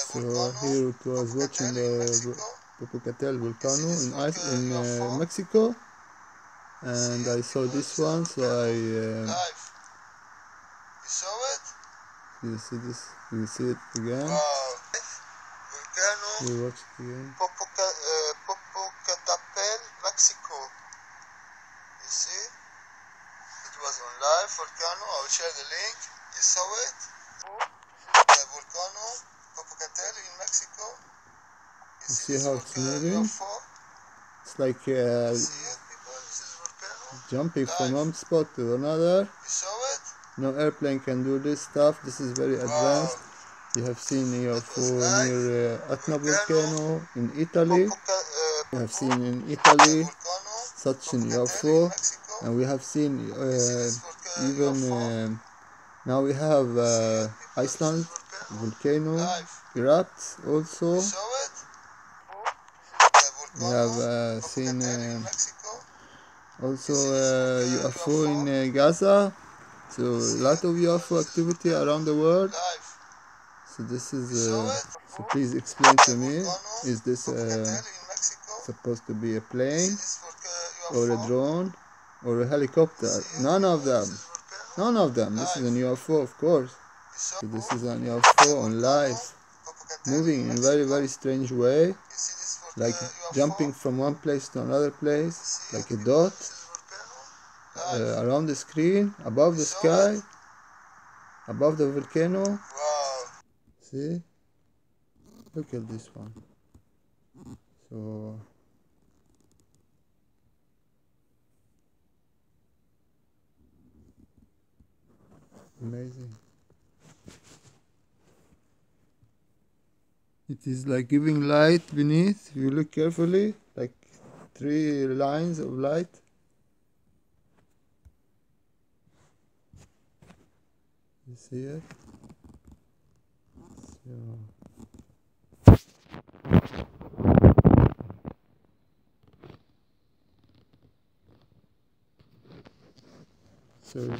So here it was watching the Popocatépetl volcano in Mexico, and I saw this one, so You saw it? you see this, you see it again. Wow. Volcano. You watch it again. Popocatépetl, Mexico. You see? It was on live volcano. I will share the link. You saw it? The volcano, Popocatépetl in Mexico. You see how it's moving? UFO. It's like See it, people? This is volcano. jumping from Live. one spot to another. You saw it? No airplane can do this stuff. This is very advanced. Wow. You have seen UFO live. near ETNA volcano in Italy. Italy. We have seen in Italy Volcano, such an Popocatépetl UFO, in Mexico. and we have seen even UFO. now we have Iceland This is volcano live. erupts also. You saw it? The We volcano, have seen Popocatépetl in Mexico. also UFO UFO. in Gaza. So a lot of UFO activity around the world. Live. So this You is saw it? so please explain to The me, volcano, is this Popocatépetl in Mexico. supposed to be a plane This or a UFO. drone or a helicopter? None of them. This is volcano. None of them. This is an UFO, of course. You saw So this is an UFO on live, Popocatépetl moving in a very, Mexico. very strange way, You see this like UFO? jumping from one place to another place, See like it? a dot This is volcano. Live. around the screen, above the saw sky, it? above the volcano. Wow. See? Look at this one. So amazing. It is like giving light beneath, if you look carefully, like 3 lines of light. You see it? So UFO.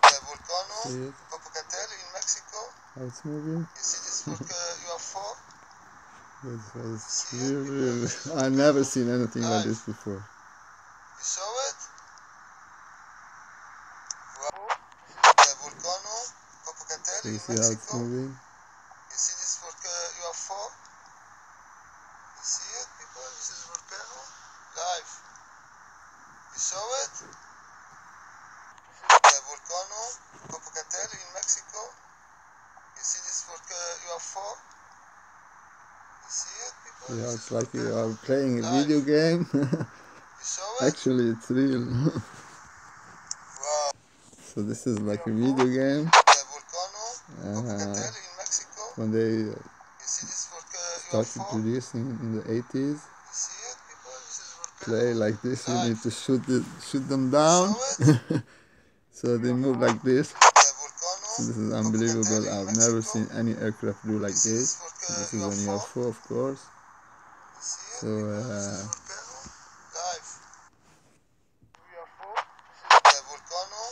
The volcano, see it? Popocatépetl in Mexico. How it's moving? You see this UFO? It's really, I've never seen anything like this before. You saw it? Wow. The volcano, Popocatépetl So you in see how it's Mexico. moving? You see this UFO? You see it, people? This is volcano. Live. You saw it? The volcano, Popocatépetl in Mexico. You see this UFO? You see it, people? Yeah, This it's is like you volcano. are playing a Live. video game. You saw it? Actually, it's real. Wow. So this is like a video game. The volcano, Popocatépetl in Mexico. When they You see this started UFO? producing in the 80s, You see it, people? This is volcano. play like this, you Live. need to shoot them down. Saw it? So they move like this. The volcano, So this is unbelievable. Popocatépetl in I've never Mexico. seen any aircraft do like this. So this is an UFO, of course. You see it, So people? This is volcano. Live. UFO. The volcano,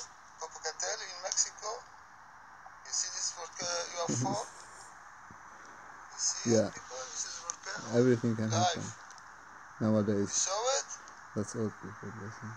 Popocatépetl in Mexico. You see this UFO? You see yeah, it, people? This is volcano. everything can Live. happen nowadays. You saw it? That's all people listen.